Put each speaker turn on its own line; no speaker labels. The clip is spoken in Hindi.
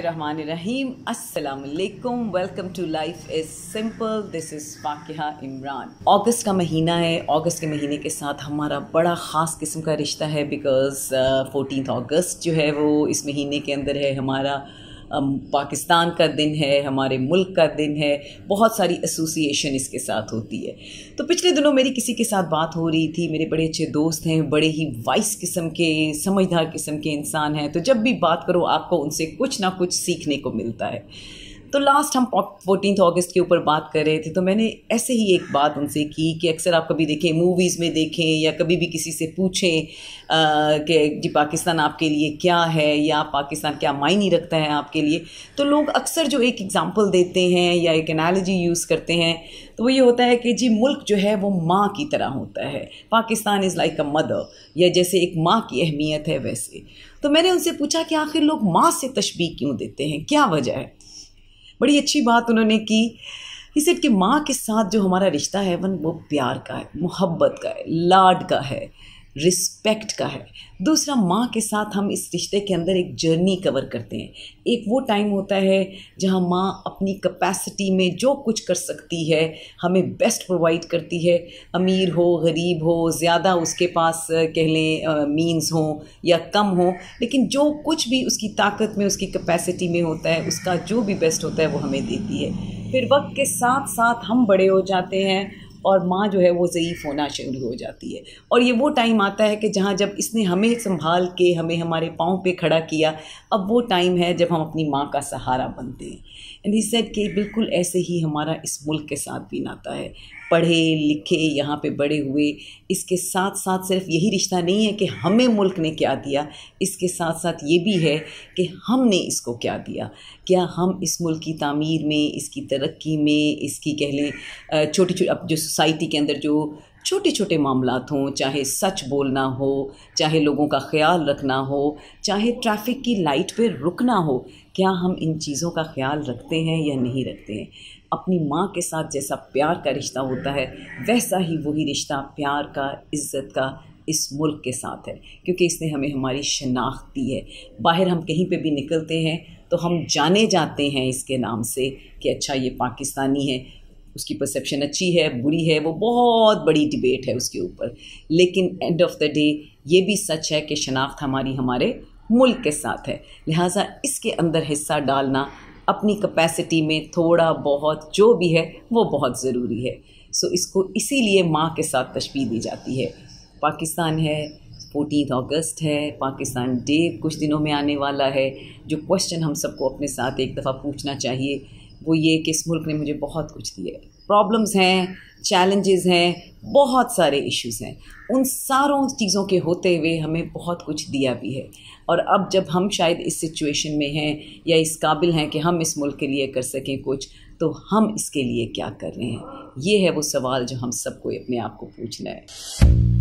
बिस्मिल्लाहिर्रहमानिर्रहीम। अस्सलाम वालेकुम। Welcome to life is simple. This is Fakiha Imran. अगस्त का महीना है। अगस्त के महीने के साथ हमारा बड़ा ख़ास किस्म का रिश्ता है बिकॉज़ 14 अगस्त जो है वो इस महीने के अंदर है। हमारा पाकिस्तान का दिन है, हमारे मुल्क का दिन है। बहुत सारी एसोसिएशन इसके साथ होती है। तो पिछले दिनों मेरी किसी के साथ बात हो रही थी। मेरे बड़े अच्छे दोस्त हैं, बड़े ही वाइस किस्म के, समझदार किस्म के इंसान हैं। तो जब भी बात करो आपको उनसे कुछ ना कुछ सीखने को मिलता है। तो लास्ट हम 14 अगस्त के ऊपर बात कर रहे थे तो मैंने ऐसे ही एक बात उनसे की कि अक्सर आप कभी देखें, मूवीज़ में देखें या कभी भी किसी से पूछें कि जी पाकिस्तान आपके लिए क्या है या पाकिस्तान क्या मायने रखता है आपके लिए, तो लोग अक्सर जो एक एग्ज़ाम्पल देते हैं या एक एनालॉजी यूज़ करते हैं तो वो ये होता है कि जी मुल्क जो है वो माँ की तरह होता है। Pakistan is like a mother, या जैसे एक माँ की अहमियत है वैसे। तो मैंने उनसे पूछा कि आखिर लोग माँ से तशबीह क्यों देते हैं, क्या वजह है। बड़ी अच्छी बात उन्होंने की। ही सेड कि माँ के साथ जो हमारा रिश्ता है वो प्यार का है, मोहब्बत का है, लाड का है, रिस्पेक्ट का है। दूसरा, माँ के साथ हम इस रिश्ते के अंदर एक जर्नी कवर करते हैं। एक वो टाइम होता है जहाँ माँ अपनी कैपेसिटी में जो कुछ कर सकती है हमें बेस्ट प्रोवाइड करती है। अमीर हो, गरीब हो, ज़्यादा उसके पास कह लें मीन्स हो या कम हो, लेकिन जो कुछ भी उसकी ताकत में, उसकी कैपेसिटी में होता है, उसका जो भी बेस्ट होता है वो हमें देती है। फिर वक्त के साथ साथ हम बड़े हो जाते हैं और माँ जो है वो ज़ईफ़ होना शुरू हो जाती है। और ये वो टाइम आता है कि जहाँ जब इसने हमें संभाल के हमें हमारे पाँव पे खड़ा किया, अब वो टाइम है जब हम अपनी माँ का सहारा बनते हैं। एंड ही सेड कि बिल्कुल ऐसे ही हमारा इस मुल्क के साथ भी नाता है। पढ़े लिखे, यहाँ पे बड़े हुए, इसके साथ साथ सिर्फ यही रिश्ता नहीं है कि हमें मुल्क ने क्या दिया, इसके साथ साथ ये भी है कि हमने इसको क्या दिया। क्या हम इस मुल्क की तामीर में, इसकी तरक्की में, इसकी कह लें छोटी छोटी अब जो सोसाइटी के अंदर जो छोटे छोटे मामलात हों, चाहे सच बोलना हो, चाहे लोगों का ख्याल रखना हो, चाहे ट्रैफिक की लाइट पे रुकना हो, क्या हम इन चीज़ों का ख्याल रखते हैं या नहीं रखते हैं। अपनी माँ के साथ जैसा प्यार का रिश्ता होता है वैसा ही वही रिश्ता प्यार का, इज़्ज़त का इस मुल्क के साथ है, क्योंकि इसने हमें हमारी शनाख्त दी है। बाहर हम कहीं पे भी निकलते हैं तो हम जाने जाते हैं इसके नाम से कि अच्छा ये पाकिस्तानी है। उसकी परसेप्शन अच्छी है, बुरी है, वो बहुत बड़ी डिबेट है उसके ऊपर, लेकिन एंड ऑफ द डे ये भी सच है कि शनाख्त हमारी हमारे मुल्क के साथ है। लिहाजा इसके अंदर हिस्सा डालना अपनी कैपेसिटी में थोड़ा बहुत जो भी है वो बहुत ज़रूरी है। सो इसको इसीलिए माँ के साथ तशबीह दी जाती है। पाकिस्तान है, 14 अगस्त है, पाकिस्तान डे कुछ दिनों में आने वाला है। जो क्वेश्चन हम सबको अपने साथ एक दफ़ा पूछना चाहिए वो ये कि इस मुल्क ने मुझे बहुत कुछ दिया है। प्रॉब्लम्स हैं, चैलेंजेस हैं, बहुत सारे इश्यूज़ हैं। उन सारों चीज़ों के होते हुए हमें बहुत कुछ दिया भी है। और अब जब हम शायद इस सिचुएशन में हैं या इस काबिल हैं कि हम इस मुल्क के लिए कर सकें कुछ, तो हम इसके लिए क्या कर रहे हैं, ये है वो सवाल जो हम सबको अपने आप को पूछना है।